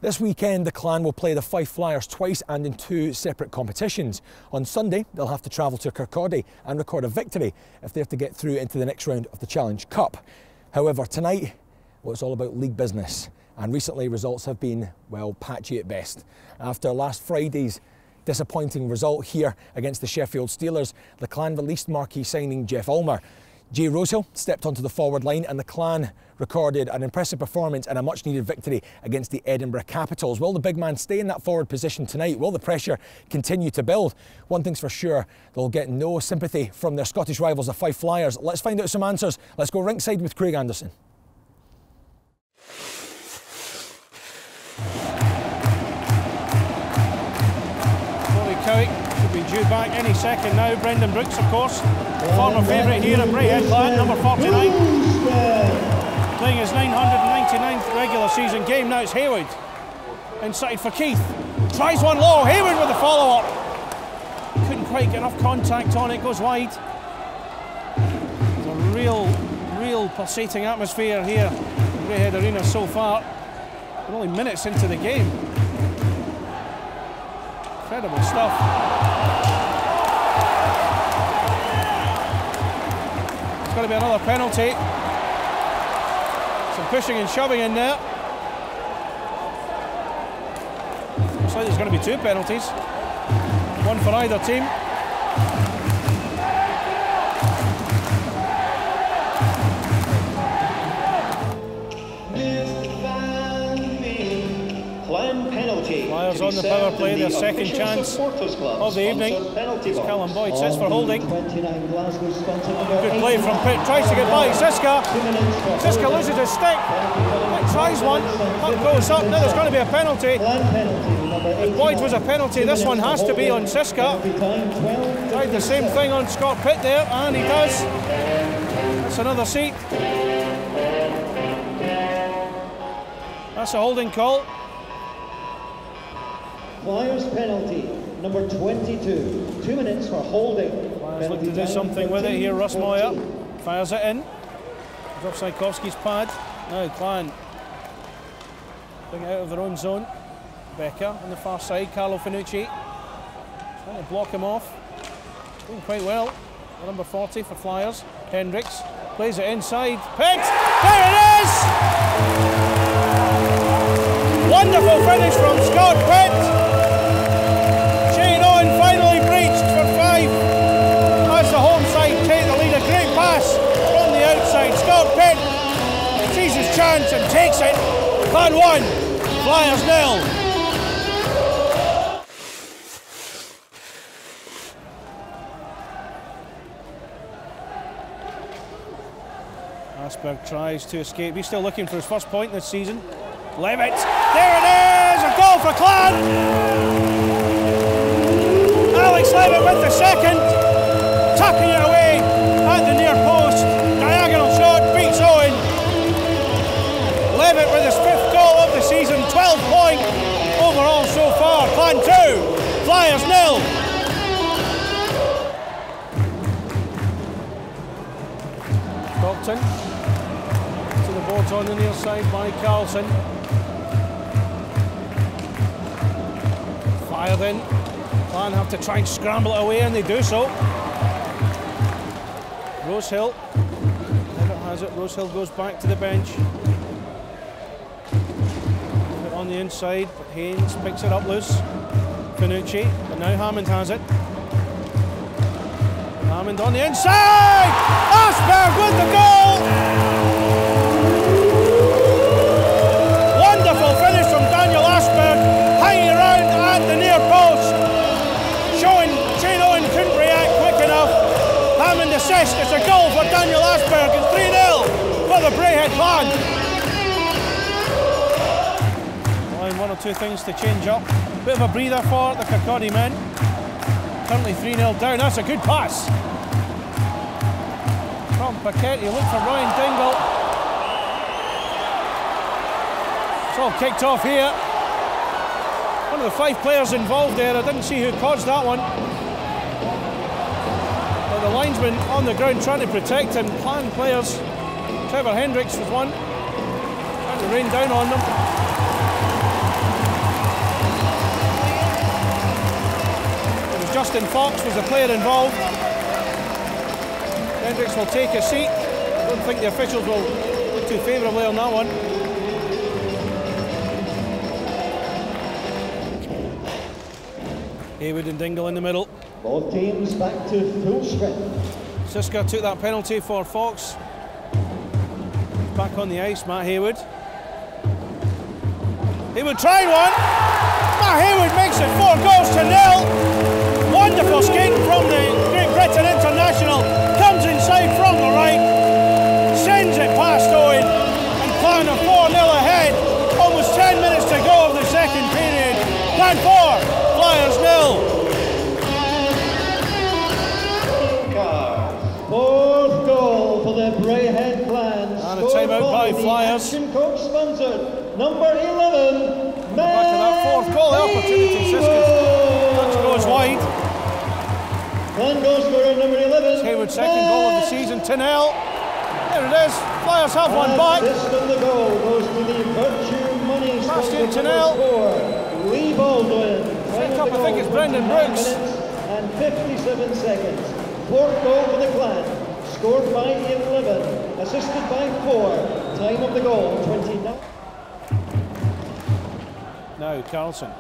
This weekend, the Clan will play the Fife Flyers twice and in two separate competitions. On Sunday, they'll have to travel to Kirkcaldy and record a victory if they have to get through into the next round of the Challenge Cup. However, tonight, well, it's all about league business. And recently, results have been, well, patchy at best. After last Friday's disappointing result here against the Sheffield Steelers, the Clan released marquee signing Jeff Ulmer. Jay Rosehill stepped onto the forward line and the Clan recorded an impressive performance and a much needed victory against the Edinburgh Capitals. Will the big man stay in that forward position tonight? Will the pressure continue to build? One thing's for sure, they'll get no sympathy from their Scottish rivals, the Fife Flyers. Let's find out some answers. Let's go rinkside with Craig Anderson. Should be due back any second now. Brendan Brooks, of course, former favourite here at Braehead Clan, number 49. Playing his 999th regular season game. Now it's Haywood. Inside for Keith. Tries one low. Haywood with the follow-up. Couldn't quite get enough contact on it. Goes wide. There's a real pulsating atmosphere here at Braehead Arena so far. We're only minutes into the game. Incredible stuff. It's going to be another penalty. Some pushing and shoving in there. Looks like there's going to be two penalties. One for either team. Flyers on the power play, their second chance of the evening. Callum Boyd sits for holding. Good play from Pitt, tries to get by Siska. Siska loses his stick. Pitt tries one, puck goes up. Now there's going to be a penalty. If Boyd was a penalty, this one has to be on Siska. Tried the same thing on Scott Pitt there, and he does. That's another seat. That's a holding call. Flyers penalty, number 22. 2 minutes for holding. Flyers look to do something with it here. Russ Moyer fires it in. Drops Psychowski's pad. Now Clan bring it out of their own zone. Beca on the far side. Carlo Finucci trying to block him off. Doing quite well. Number 40 for Flyers. Hendricks plays it inside. Pitt! There it is! Wonderful finish from Scott Pitt. Shane Owen finally breached for 5 as the home side take the lead. A great pass from the outside. Scott Pitt sees his chance and takes it. Clan 1, Flyers 0. Åhsberg tries to escape. He's still looking for his first point this season. Leavitt, there it is, a goal for Clan! Alex Leavitt with the second, tucking it away at the near post. Diagonal shot, beats Owen. Leavitt with his 5th goal of the season, 12-point overall so far. Clan 2, Flyers 0. Dalton to the boards on the near side by Carlson. Fired in. Clan have to try and scramble it away, and they do so. Rosehill. Leavitt has it. Rosehill goes back to the bench. On the inside, but Haynes picks it up loose. Finucci, but now Hammond has it. Hammond on the inside! Åhsberg with the goal! Wonderful finish from Daniel Åhsberg, hanging around at the near post. Showing Shane Owen couldn't react quick enough. Hammond assist, it's a goal for Daniel Åhsberg. It's 3-0 for the Braehead Clan. Well, 1 or 2 things to change up. Bit of a breather for the Kirkcaldy men. Currently 3-0 down, that's a good pass. From Paquette, look for Ryan Dingle. It's all kicked off here. One of the 5 players involved there, I didn't see who caused that one. But the linesman on the ground trying to protect him. Clan players, Trevor Hendricks was one, trying to rain down on them. Justin Fox was the player involved. Hendricks will take a seat. I don't think the officials will look too favourably on that one. Haywood and Dingle in the middle. Both teams back to full strength. Siska took that penalty for Fox. Back on the ice, Matt Haywood. Haywood trying one. Matt Haywood makes it 4-0. Wonderful skating from the Great Britain international. Comes inside from the right. Sends it past Owen. And Clan are 4-0 ahead. Almost 10 minutes to go of the second period. Clan 4, Flyers 0. Fourth goal for the Braehead Clan. And a timeout by Flyers. Action Coke sponsored, number 11, Matt Back to that fourth goal, the opportunity. Siska's touch goes wide. Clan goal scorer number 11. Haywood's second goal of the season, 2-0. There it is. Flyers have one back. Assist of the goal goes to the Virtue Money Bastion sponsor 2-0. Lee Baldwin. Picked up, I think it's Brendan Brooks. And 57 seconds. Fourth goal for the Clan. Scored by 11. Assisted by 4. Time of the goal, 29. Now Carlson.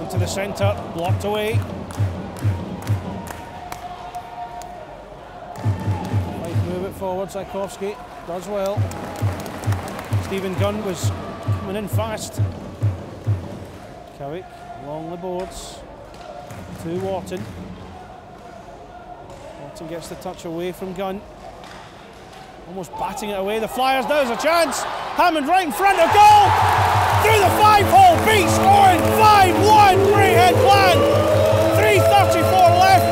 Into the centre, blocked away. Might move it forward, Zakowski does well. Stephen Gunn was coming in fast. Cowick along the boards to Wharton. Wharton gets the touch away from Gunn. Almost batting it away. The Flyers, there's a chance. Hammond right in front of goal. Through the 5-hole, beat scoring 5-1 Braehead Clan. 3:34 left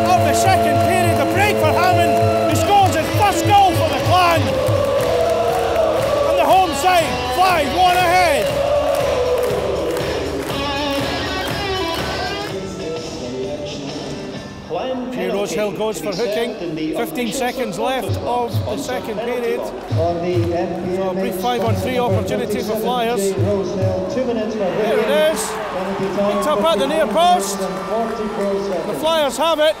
of the second period. The break for Hammond, who scores his first goal for the Clan. On the home side, 5-1 ahead. Jay Rosehill goes for hooking. 15 seconds left of the second period. So a brief 5-on-3 opportunity for Flyers. There it is. Picked up at the near post. The Flyers have it.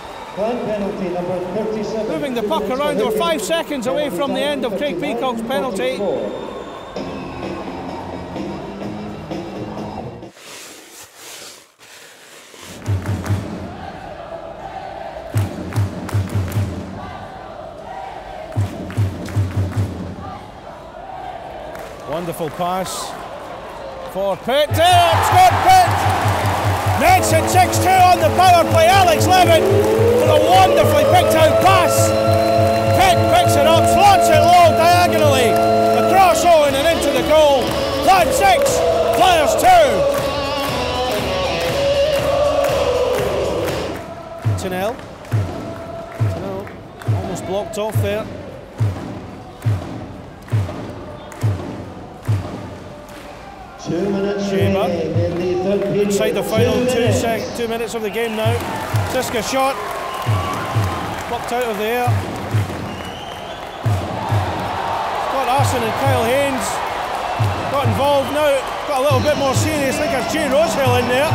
Moving the puck around. They were 5 seconds away from the end of Craig Peacock's penalty. Wonderful pass for Pitt. Scott Pitt makes it 6-2 on the power play. Alex Leavitt with a wonderfully picked out pass. Pitt picks it up, slots it low diagonally across Owen and into the goal. Clan 6, Flyers 2. Tunnell almost blocked off there. Shaver inside the final 2 minutes of the game now. Siska shot, plucked out of the air. Scott Arson and Kyle Haynes got involved now. Got a little bit more serious. I think there's Jay Rosehill in there.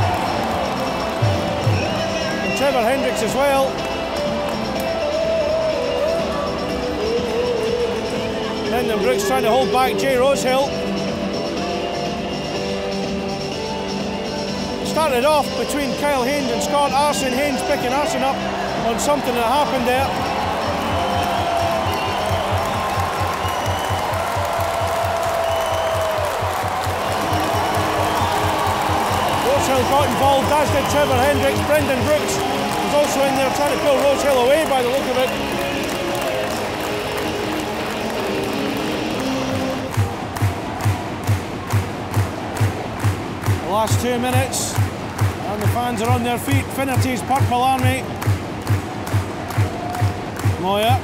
And Trevor Hendricks as well. Brendan Brooks trying to hold back Jay Rosehill. Started off between Kyle Haynes and Scott Arson. Haynes picking Arson up on something that happened there. Rosehill got involved, as did Trevor Hendricks. Brendan Brooks was also in there trying to pull Rosehill away by the look of it. The last 2 minutes. And the fans are on their feet. Finnerty's Purple Army. Moya.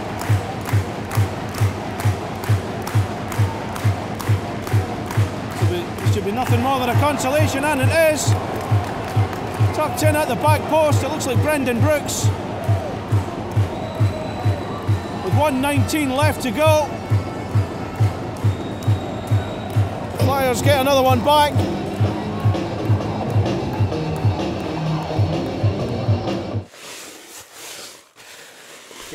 It should be nothing more than a consolation, and it is. Tucked in at the back post. It looks like Brendan Brooks. With 1:19 left to go. The Flyers get another one back.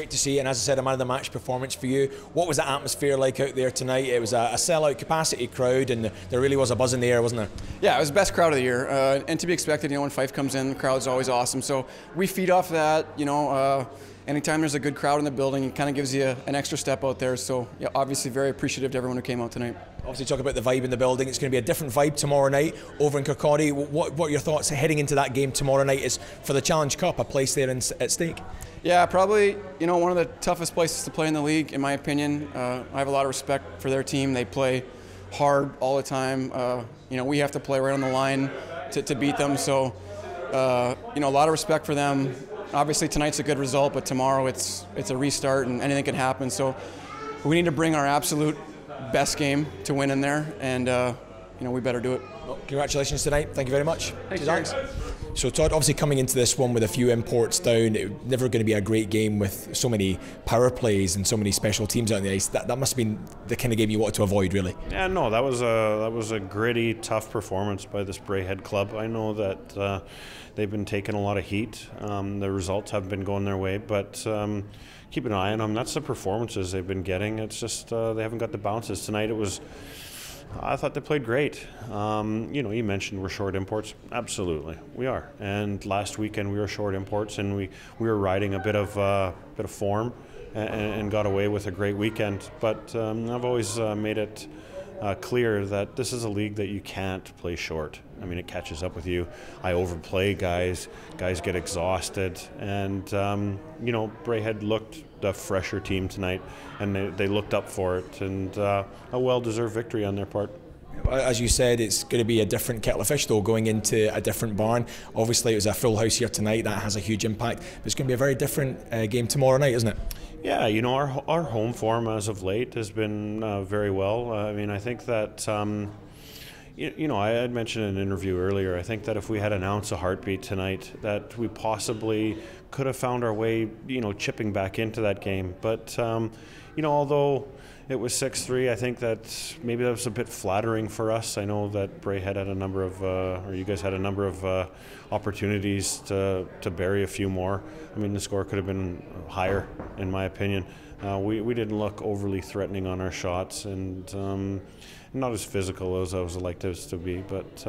great to see, and as I said, a man of the match performance for you. What was the atmosphere like out there tonight? It was a sellout capacity crowd, and there really was a buzz in the air, wasn't there? Yeah, it was the best crowd of the year, and to be expected. You know, when Fife comes in, the crowd's always awesome. So we feed off that. You know, anytime there's a good crowd in the building, it kind of gives you an extra step out there. So yeah, obviously very appreciative to everyone who came out tonight. Obviously, talk about the vibe in the building. It's going to be a different vibe tomorrow night over in Kirkcaldy. What are your thoughts heading into that game tomorrow night? Is for the Challenge Cup, a place there at stake? Yeah, probably, you know, one of the toughest places to play in the league, in my opinion. I have a lot of respect for their team. They play hard all the time. You know, we have to play right on the line to beat them. So, you know, a lot of respect for them. Obviously, tonight's a good result, but tomorrow it's a restart and anything can happen. So, we need to bring our absolute best game to win in there, and you know, we better do it. Well, congratulations tonight. Thank you very much. Thanks, Alex. So Todd, obviously coming into this one with a few imports down, it was never going to be a great game with so many power plays and so many special teams out on the ice. That must have been the kind of game you wanted to avoid, really. Yeah, no, that was a gritty, tough performance by this Braehead club. I know that they've been taking a lot of heat. The results haven't been going their way, but keep an eye on them. That's the performances they've been getting. It's just they haven't got the bounces. Tonight I thought they played great. You know, you mentioned we're short imports. Absolutely, we are. And last weekend we were short imports, and we were riding a bit of form, and got away with a great weekend. But I've always made it clear that this is a league that you can't play short. I mean, it catches up with you. I overplay guys get exhausted, and you know, Braehead looked the fresher team tonight, and they looked up for it, and a well-deserved victory on their part. As you said, it's going to be a different kettle of fish though, going into a different barn. Obviously it was a full house here tonight, that has a huge impact, but it's going to be a very different game tomorrow night, isn't it? Yeah, you know, our home form as of late has been very well. I mean, I think that you know, I had mentioned in an interview earlier, I think that if we had an ounce of heartbeat tonight, that we possibly could have found our way, you know, chipping back into that game. But, you know, although it was 6-3, I think that maybe that was a bit flattering for us. I know that Braehead had a number of, or you guys had a number of opportunities to bury a few more. I mean, the score could have been higher, in my opinion. We didn't look overly threatening on our shots, and not as physical as I would like this to be, but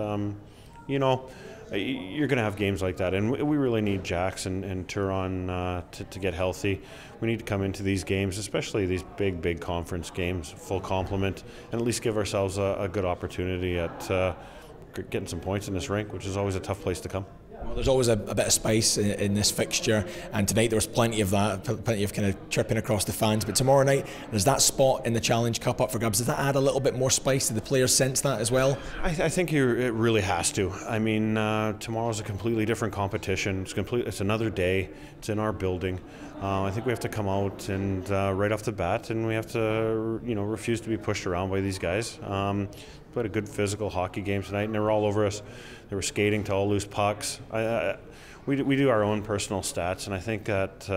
you know, you're going to have games like that, and we really need Jax and Turon to get healthy. We need to come into these games, especially these big conference games, full complement, and at least give ourselves a good opportunity at getting some points in this rink, which is always a tough place to come. Well, there's always a bit of spice in this fixture, and tonight there was plenty of that, plenty of kind of chirping across the fans. But tomorrow night, there's that spot in the Challenge Cup up for grabs. Does that add a little bit more spice? Do the players sense that as well? I think it really has to. I mean, tomorrow's a completely different competition. It's another day. It's in our building. I think we have to come out and right off the bat, and we have to, you know, refuse to be pushed around by these guys. We had a good physical hockey game tonight, and they were all over us. They were skating to all loose pucks. We do our own personal stats, and I think that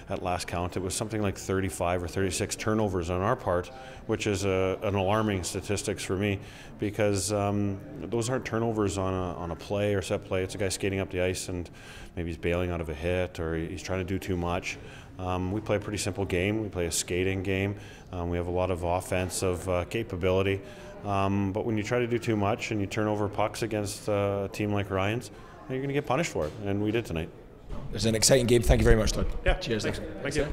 at last count it was something like 35 or 36 turnovers on our part, which is an alarming statistics for me, because those aren't turnovers on a play or set play. It's a guy skating up the ice and maybe he's bailing out of a hit, or he's trying to do too much. We play a pretty simple game. We play a skating game. We have a lot of offensive capability. But when you try to do too much and you turn over pucks against a team like Ryan's, you're going to get punished for it, and we did tonight. It was an exciting game. Thank you very much, Todd. Yeah. Cheers. Thanks. Thank you.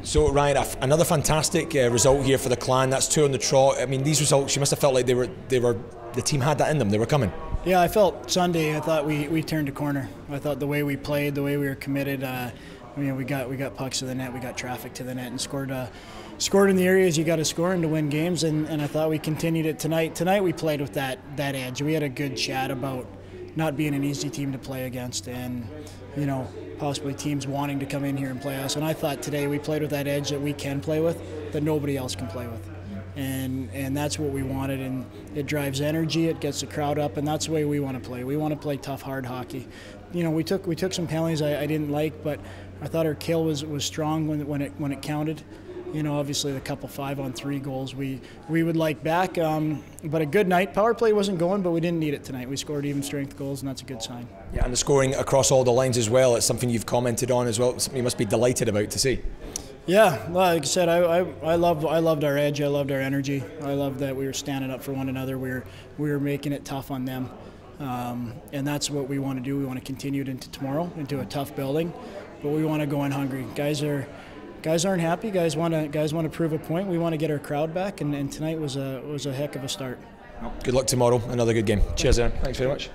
So Ryan, another fantastic result here for the Clan. That's 2 on the trot. I mean, these results, you must have felt like the team had that in them. They were coming. Yeah, I felt Sunday. I thought we turned a corner. I thought the way we played, the way we were committed. I mean, we got pucks to the net, we got traffic to the net, and scored in the areas you got to score in to win games. And I thought we continued it tonight. Tonight we played with that edge. We had a good chat about not being an easy team to play against, and you know, possibly teams wanting to come in here and play us. And I thought today we played with that edge that we can play with, that nobody else can play with. And that's what we wanted, and it drives energy, it gets the crowd up, and that's the way we want to play. We want to play tough, hard hockey. You know, we took some penalties I didn't like, but I thought our kill was strong when it counted. You know, obviously the couple 5-on-3 goals we would like back, but a good night. Power play wasn't going, but we didn't need it tonight. We scored even strength goals, and that's a good sign. Yeah, and the scoring across all the lines as well, it's something you've commented on as well, it's something you must be delighted about to see. Yeah, like I said, I loved our edge, I loved our energy, I loved that we were standing up for one another, we were making it tough on them, and that's what we want to do. We want to continue it into tomorrow, into a tough building, but we want to go in hungry. Guys aren't happy. Guys want to prove a point. We want to get our crowd back, and tonight was a heck of a start. Good luck tomorrow. Another good game. Cheers, Aaron. Thanks very much.